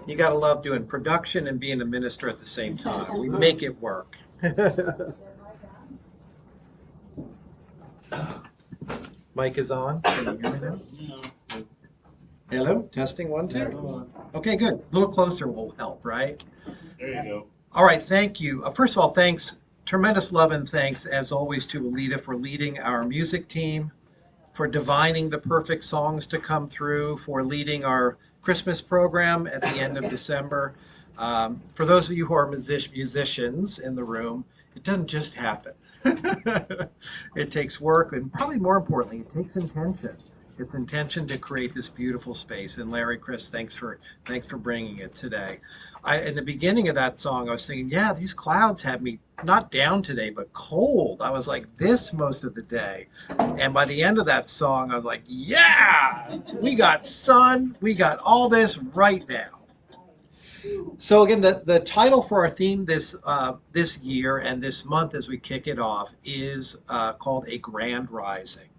You got to love doing production and being a minister at the same time. We make it work. Mic is on. Can you hear me now? Yeah. Hello, testing one, two. Okay, good. A little closer will help, right? There you go. All right, thank you. First of all, thanks, tremendous love and thanks as always to Alita for leading our music team, for divining the perfect songs to come through, for leading our Christmas program at the end of December. For those of you who are musicians in the room, it doesn't just happen. It takes work, and probably more importantly, it takes intention. It's intention to create this beautiful space. And Larry, Chris, thanks for bringing it today. In the beginning of that song, I was thinking, yeah, these clouds had me not down today, but cold. I was like this most of the day. And by the end of that song, I was like, yeah, we got sun. We got all this right now. So again, the title for our theme this year and this month as we kick it off is called A Grand Rising.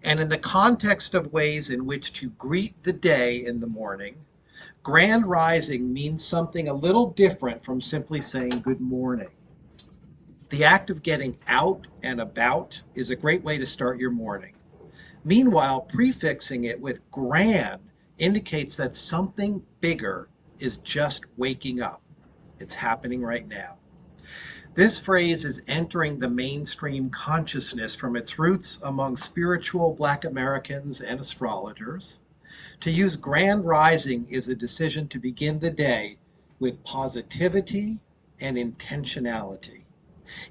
And in the context of ways in which to greet the day in the morning, grand rising means something a little different from simply saying good morning. The act of getting out and about is a great way to start your morning. Meanwhile, prefixing it with grand indicates that something bigger is just waking up. It's happening right now. This phrase is entering the mainstream consciousness from its roots among spiritual Black Americans and astrologers. To use grand rising is a decision to begin the day with positivity and intentionality.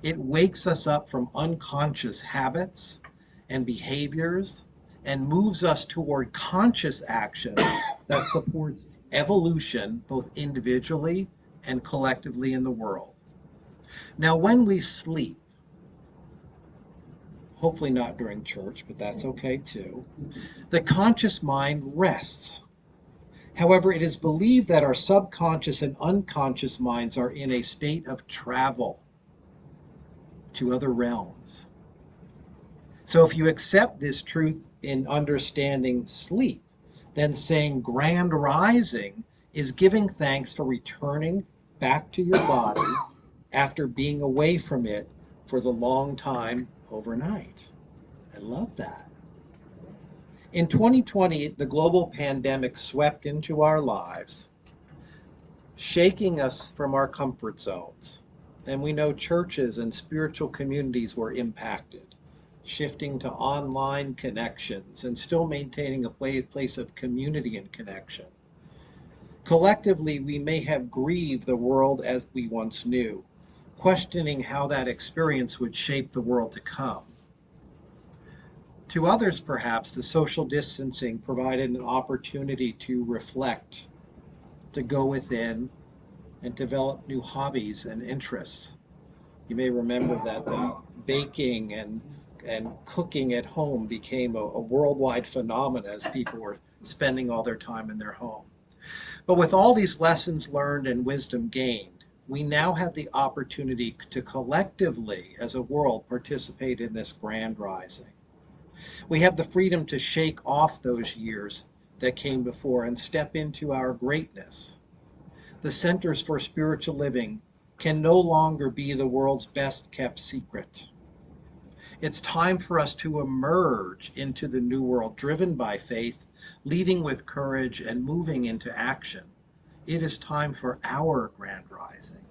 It wakes us up from unconscious habits and behaviors and moves us toward conscious action that supports evolution both individually and collectively in the world. Now, when we sleep, hopefully not during church, but that's okay too, the conscious mind rests. However, it is believed that our subconscious and unconscious minds are in a state of travel to other realms. So if you accept this truth in understanding sleep, then saying grand rising is giving thanks for returning back to your body after being away from it for the long time overnight. I love that. In 2020, the global pandemic swept into our lives, shaking us from our comfort zones. And we know churches and spiritual communities were impacted, shifting to online connections and still maintaining a place of community and connection. Collectively, we may have grieved the world as we once knew, questioning how that experience would shape the world to come. To others, perhaps, the social distancing provided an opportunity to reflect, to go within, and develop new hobbies and interests. You may remember that baking and cooking at home became a worldwide phenomenon as people were spending all their time in their home. But with all these lessons learned and wisdom gained, we now have the opportunity to collectively, as a world, participate in this grand rising. We have the freedom to shake off those years that came before and step into our greatness. The Centers for Spiritual Living can no longer be the world's best kept secret. It's time for us to emerge into the new world, driven by faith, leading with courage, and moving into action. It is time for our grand rising.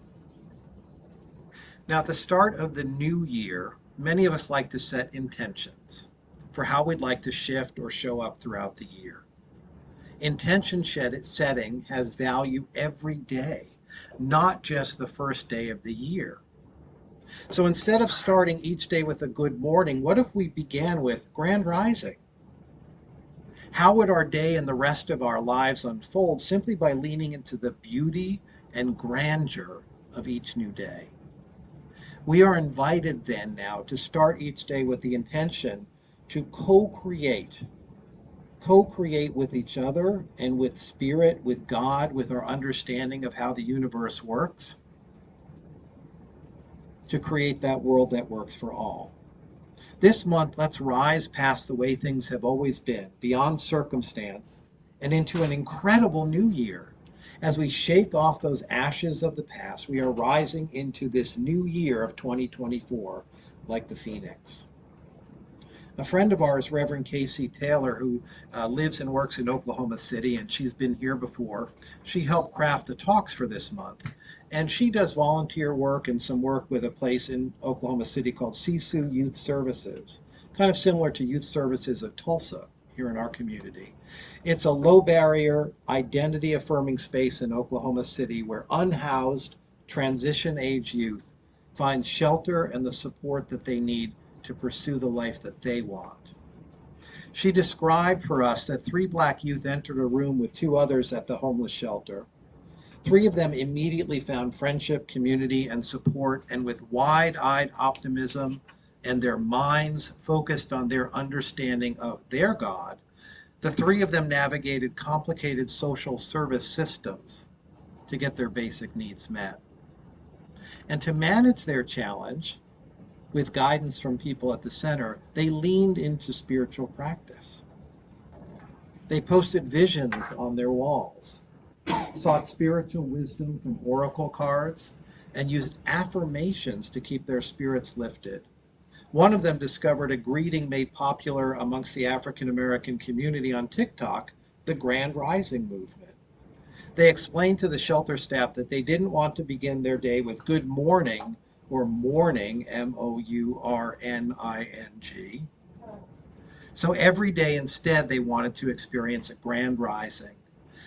Now, at the start of the new year, many of us like to set intentions for how we'd like to shift or show up throughout the year. Intention setting has value every day, not just the first day of the year. So instead of starting each day with a good morning, what if we began with grand rising? How would our day and the rest of our lives unfold simply by leaning into the beauty and grandeur of each new day? We are invited then now to start each day with the intention to co-create with each other and with spirit, with God, with our understanding of how the universe works, to create that world that works for all. This month, let's rise past the way things have always been, beyond circumstance, and into an incredible new year. As we shake off those ashes of the past, we are rising into this new year of 2024 like the phoenix. A friend of ours, Reverend Casey Taylor, who lives and works in Oklahoma City, and she's been here before, she helped craft the talks for this month. And she does volunteer work and some work with a place in Oklahoma City called Sisu Youth Services, kind of similar to Youth Services of Tulsa here in our community. It's a low barrier, identity affirming space in Oklahoma City where unhoused, transition age youth find shelter and the support that they need to pursue the life that they want. She described for us that 3 Black youth entered a room with 2 others at the homeless shelter. 3 of them immediately found friendship, community, and support, and with wide-eyed optimism and their minds focused on their understanding of their God, the 3 of them navigated complicated social service systems to get their basic needs met. And to manage their challenge, with guidance from people at the center, they leaned into spiritual practice. They posted visions on their walls, sought spiritual wisdom from oracle cards, and used affirmations to keep their spirits lifted. One of them discovered a greeting made popular amongst the African American community on TikTok, the Grand Rising movement. They explained to the shelter staff that they didn't want to begin their day with good morning or mourning, Mourning. So every day instead they wanted to experience a grand rising.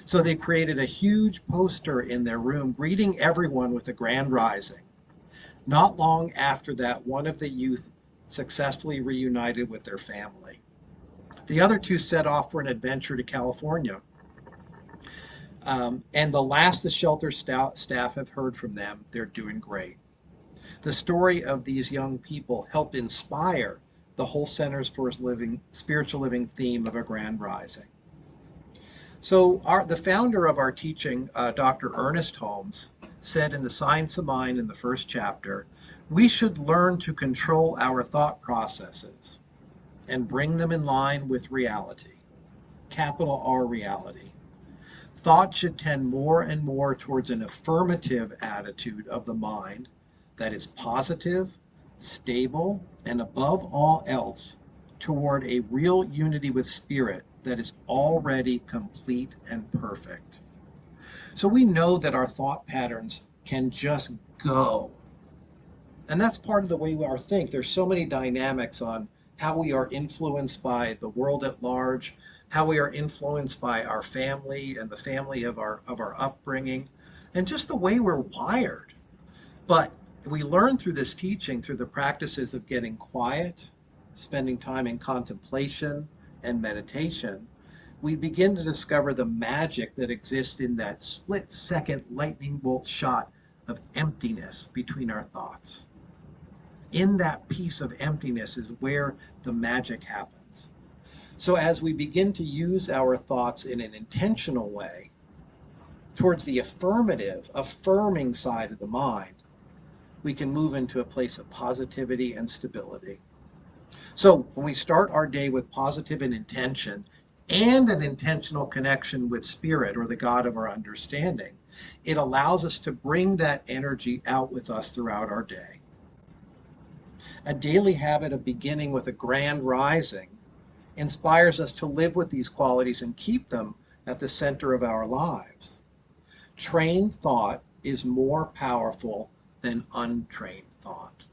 So they created a huge poster in their room greeting everyone with a grand rising. Not long after that, one of the youth successfully reunited with their family. The other 2 set off for an adventure to California. And the last the shelter staff have heard from them, they're doing great. The story of these young people helped inspire the whole Centers for Spiritual Living theme of a grand rising. So the founder of our teaching, Dr. Ernest Holmes, said in the Science of Mind in the first chapter, we should learn to control our thought processes and bring them in line with reality, capital R reality. Thought should tend more and more towards an affirmative attitude of the mind that is positive, stable, and above all else, toward a real unity with spirit that is already complete and perfect. So we know that our thought patterns can just go. And that's part of the way we think. There's so many dynamics on how we are influenced by the world at large, how we are influenced by our family and the family of our upbringing, and just the way we're wired. But we learn through this teaching, through the practices of getting quiet, spending time in contemplation and meditation, we begin to discover the magic that exists in that split-second lightning bolt shot of emptiness between our thoughts. In that piece of emptiness is where the magic happens. So as we begin to use our thoughts in an intentional way towards the affirmative, affirming side of the mind, we can move into a place of positivity and stability. So when we start our day with positive intention and an intentional connection with spirit or the God of our understanding, it allows us to bring that energy out with us throughout our day. A daily habit of beginning with a grand rising inspires us to live with these qualities and keep them at the center of our lives. Trained thought is more powerful than untrained thought.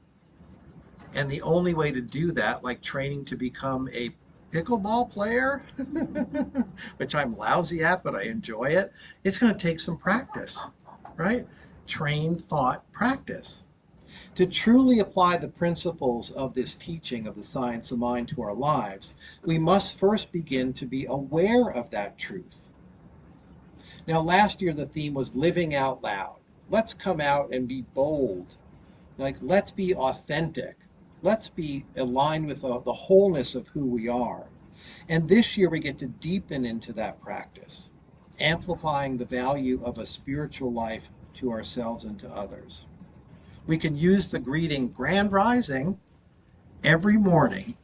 And the only way to do that, like training to become a pickleball player, which I'm lousy at, but I enjoy it, it's going to take some practice, right? Trained thought practice. To truly apply the principles of this teaching of the science of mind to our lives, we must first begin to be aware of that truth. Now, last year the theme was living out loud. Let's come out and be bold. Let's be authentic. Let's be aligned with the wholeness of who we are. And this year we get to deepen into that practice, amplifying the value of a spiritual life to ourselves and to others. We can use the greeting Grand Rising every morning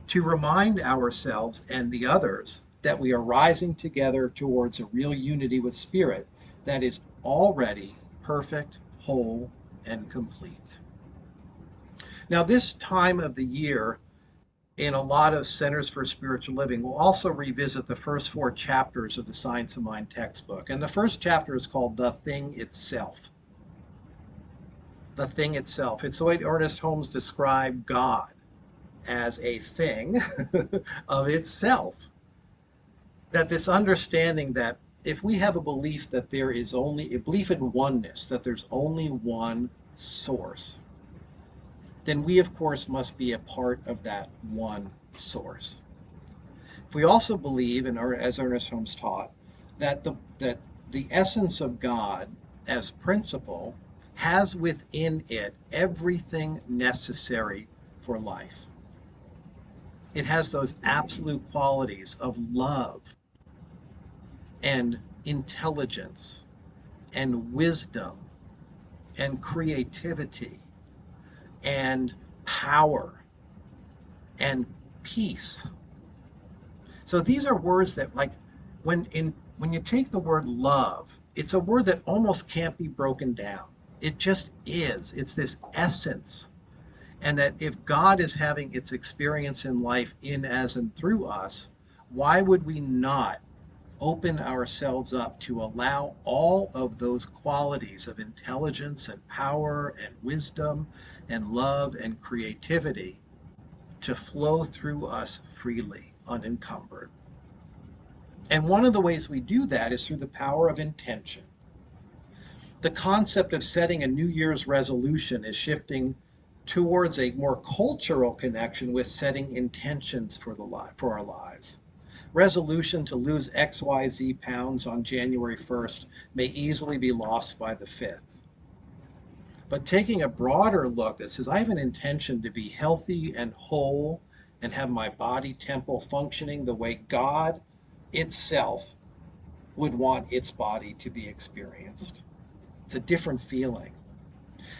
to remind ourselves and the others that we are rising together towards a real unity with spirit that is already perfect, whole, and complete. Now, this time of the year, in a lot of Centers for Spiritual Living, we'll also revisit the first 4 chapters of the Science of Mind textbook. And the first chapter is called The Thing Itself. The Thing Itself. It's the way Ernest Holmes described God, as a thing of itself. That this understanding that if we have a belief that there is only a belief in oneness, that there's only one source, then we, of course, must be a part of that one source. If we also believe, and as Ernest Holmes taught, that the essence of God as principle has within it everything necessary for life. It has those absolute qualities of love and intelligence and wisdom and creativity and power and peace. So these are words that, like, when you take the word love, it's a word that almost can't be broken down. It just is. It's this essence. And that if God is having its experience in life in, as, and through us, why would we not open ourselves up to allow all of those qualities of intelligence and power and wisdom and love and creativity to flow through us freely, unencumbered? And one of the ways we do that is through the power of intention. The concept of setting a New Year's resolution is shifting towards a more cultural connection with setting intentions for our lives. Resolution to lose XYZ pounds on January 1st may easily be lost by the 5th. But taking a broader look that says, I have an intention to be healthy and whole and have my body temple functioning the way God itself would want its body to be experienced. It's a different feeling.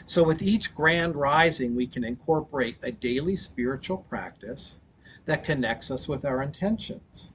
So with each grand rising, we can incorporate a daily spiritual practice that connects us with our intentions.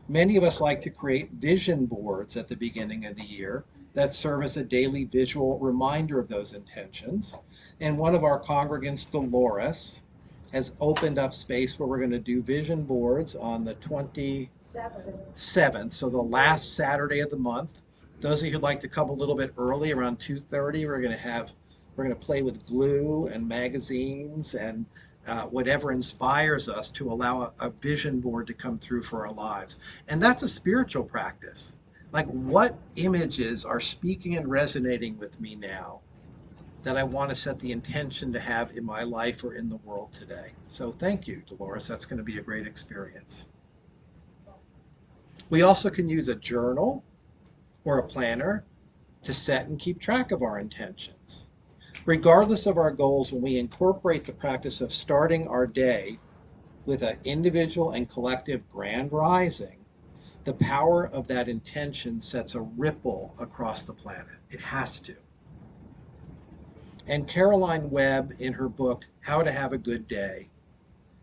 Many of us like to create vision boards at the beginning of the year that serve as a daily visual reminder of those intentions. And one of our congregants, Dolores, has opened up space where we're going to do vision boards on the 27th, so the last Saturday of the month. Those of you who'd like to come a little bit early, around 2:30, we're going to play with glue and magazines and whatever inspires us to allow a vision board to come through for our lives. And that's a spiritual practice. Like, what images are speaking and resonating with me now that I want to set the intention to have in my life or in the world today? So thank you, Dolores. That's going to be a great experience. We also can use a journal or a planner to set and keep track of our intentions. Regardless of our goals, when we incorporate the practice of starting our day with an individual and collective grand rising, the power of that intention sets a ripple across the planet. It has to. And Caroline Webb, in her book, How to Have a Good Day,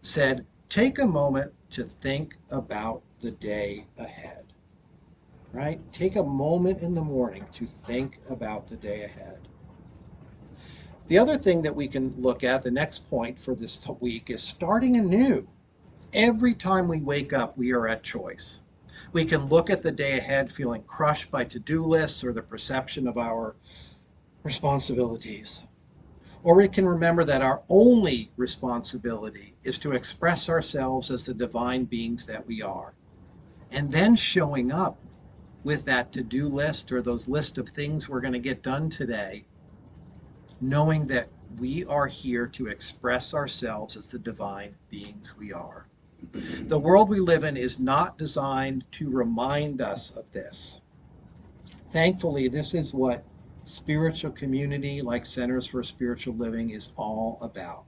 said, take a moment to think about the day ahead. Right? Take a moment in the morning to think about the day ahead. The other thing that we can look at, the next point for this week, is starting anew. Every time we wake up, we are at choice. We can look at the day ahead feeling crushed by to-do lists or the perception of our responsibilities. Or we can remember that our only responsibility is to express ourselves as the divine beings that we are. And then showing up with that to-do list or those list of things we're going to get done today, knowing that we are here to express ourselves as the divine beings we are. The world we live in is not designed to remind us of this. Thankfully, this is what spiritual community like Centers for Spiritual Living is all about.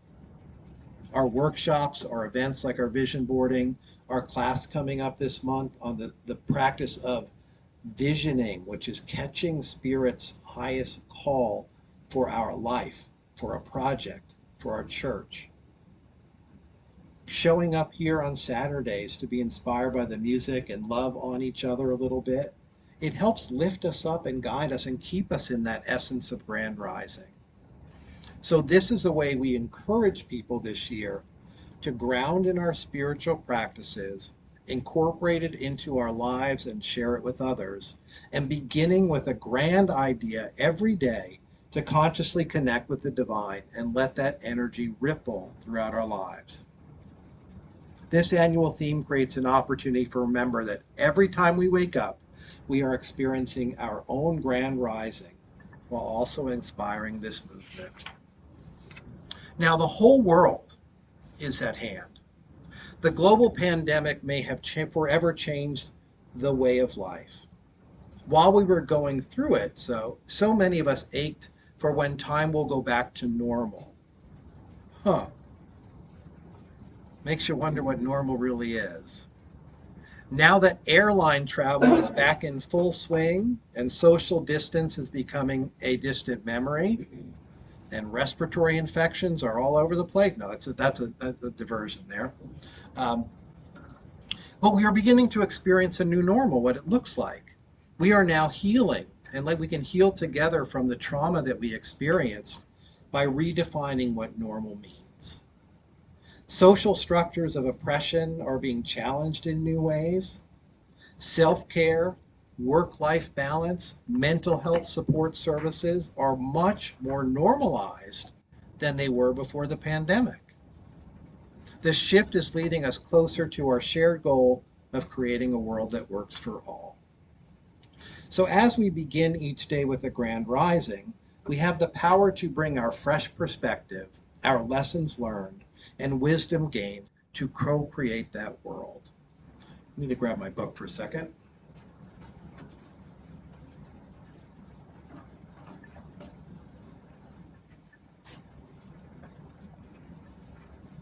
Our workshops, our events like our vision boarding, our class coming up this month on the practice of visioning, which is catching Spirit's highest call for our life, for a project, for our church. Showing up here on Saturdays to be inspired by the music and love on each other a little bit. It helps lift us up and guide us and keep us in that essence of grand rising. So, this is a way we encourage people this year to ground in our spiritual practices, incorporate it into our lives, and share it with others. And beginning with a grand idea every day to consciously connect with the divine and let that energy ripple throughout our lives. This annual theme creates an opportunity for remember that every time we wake up, we are experiencing our own grand rising while also inspiring this movement. Now, the whole world is at hand. The global pandemic may have forever changed the way of life. While we were going through it, so many of us ached for when time will go back to normal. Huh. Makes you wonder what normal really is. Now that airline travel is back in full swing and social distance is becoming a distant memory, and respiratory infections are all over the place. No, that's a diversion there. Um, but we are beginning to experience a new normal, what it looks like. We are now healing, and like we can heal together from the trauma that we experienced by redefining what normal means. Social structures of oppression are being challenged in new ways. Self-care, work-life balance, mental health support services are much more normalized than they were before the pandemic. This shift is leading us closer to our shared goal of creating a world that works for all. So as we begin each day with a grand rising, we have the power to bring our fresh perspective, our lessons learned, and wisdom gained to co-create that world. I need to grab my book for a second.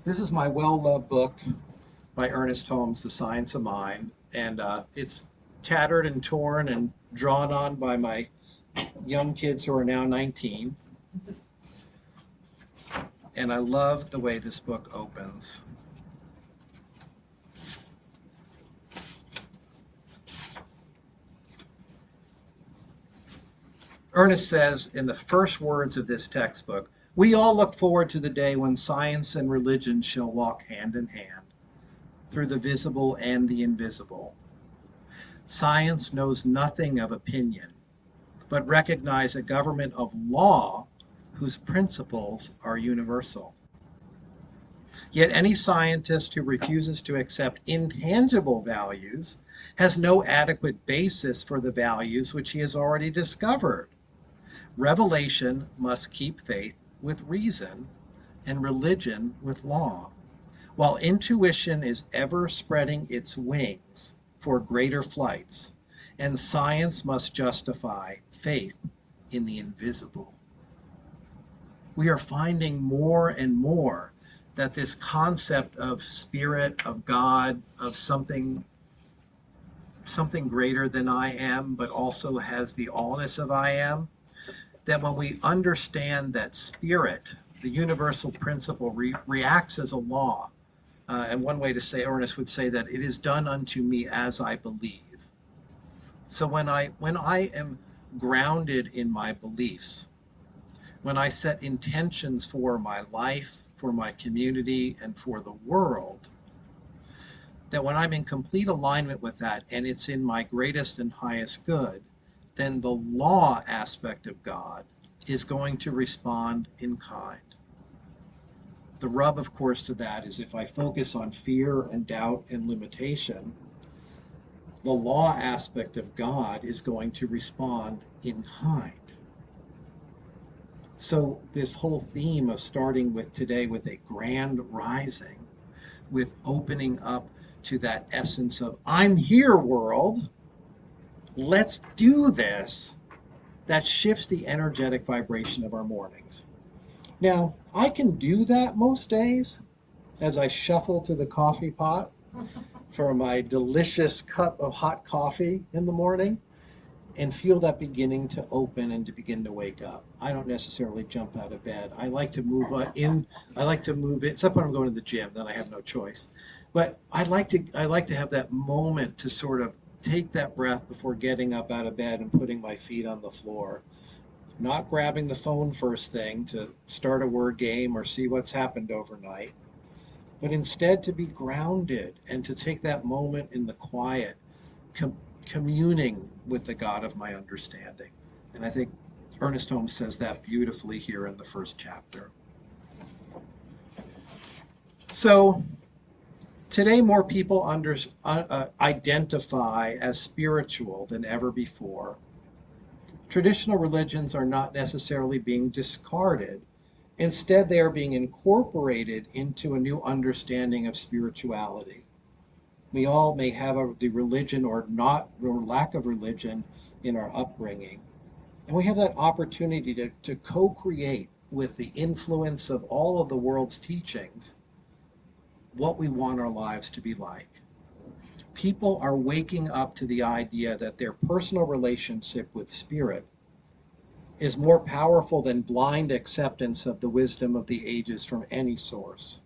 This is my well-loved book by Ernest Holmes, The Science of Mind, and it's tattered and torn and drawn on by my young kids who are now 19. And I love the way this book opens. Ernest says in the first words of this textbook, we all look forward to the day when science and religion shall walk hand in hand through the visible and the invisible. Science knows nothing of opinion, but recognize a government of law whose principles are universal. Yet any scientist who refuses to accept intangible values has no adequate basis for the values which he has already discovered. Revelation must keep faith with reason and religion with law, while intuition is ever spreading its wings for greater flights, and science must justify faith in the invisible. We are finding more and more that this concept of spirit, of God, of something greater than I am, but also has the allness of I am, that when we understand that spirit, the universal principle, reacts as a law, and one way to say, Ernest would say that it is done unto me as I believe. So when I am grounded in my beliefs, when I set intentions for my life, for my community, and for the world, that when I'm in complete alignment with that and it's in my greatest and highest good, then the law aspect of God is going to respond in kind. The rub, of course, to that is if I focus on fear and doubt and limitation, the law aspect of God is going to respond in kind. So this whole theme of starting with today with a grand rising, with opening up to that essence of I'm here, world, let's do this, that shifts the energetic vibration of our mornings. Now, I can do that most days as I shuffle to the coffee pot for my delicious cup of hot coffee in the morning and feel that beginning to open and to begin to wake up. I don't necessarily jump out of bed. I like to move in. I like to move it, except when I'm going to the gym, then I have no choice. But I like to have that moment to sort of take that breath before getting up out of bed and putting my feet on the floor. Not grabbing the phone first thing to start a word game or see what's happened overnight, but instead to be grounded and to take that moment in the quiet, com- communing with the God of my understanding. And I think Ernest Holmes says that beautifully here in the first chapter. So today, more people identify as spiritual than ever before. Traditional religions are not necessarily being discarded. Instead, they are being incorporated into a new understanding of spirituality. We all may have the religion or not, or lack of religion in our upbringing. And we have that opportunity to co-create with the influence of all of the world's teachings what we want our lives to be like. People are waking up to the idea that their personal relationship with spirit is more powerful than blind acceptance of the wisdom of the ages from any source.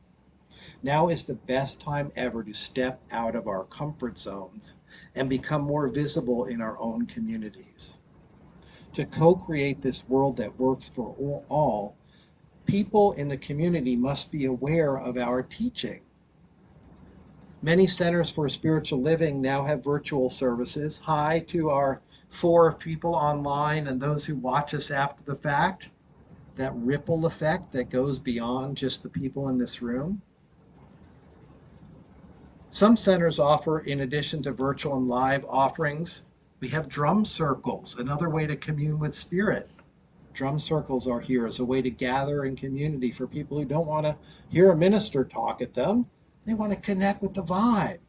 Now is the best time ever to step out of our comfort zones and become more visible in our own communities. To co-create this world that works for all, people in the community must be aware of our teaching. Many centers for spiritual living now have virtual services. Hi to our 4 people online and those who watch us after the fact. That ripple effect that goes beyond just the people in this room. Some centers offer, in addition to virtual and live offerings, we have drum circles, another way to commune with spirit. Drum circles are here as a way to gather in community for people who don't want to hear a minister talk at them. They want to connect with the vibe.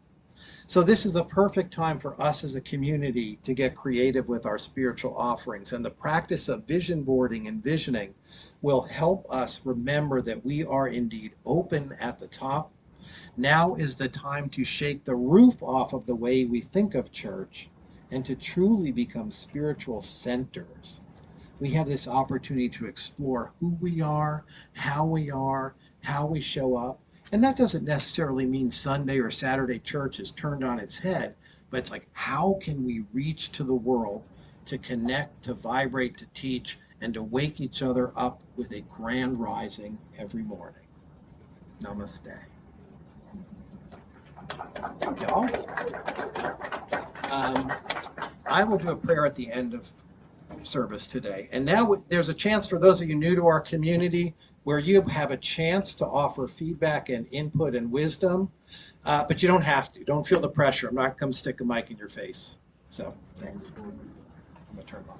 So this is a perfect time for us as a community to get creative with our spiritual offerings. And the practice of vision boarding and visioning will help us remember that we are indeed open at the top. Now is the time to shake the roof off of the way we think of church and to truly become spiritual centers. We have this opportunity to explore who we are, how we show up. And that doesn't necessarily mean Sunday or Saturday church is turned on its head, but it's like, how can we reach to the world to connect, to vibrate, to teach, and to wake each other up with a grand rising every morning? Namaste. Thank you all. I will do a prayer at the end of service today. And now there's a chance for those of you new to our community where you have a chance to offer feedback and input and wisdom, but you don't have to. Don't feel the pressure. I'm not going to come stick a mic in your face. So thanks. I'm going to turn it off.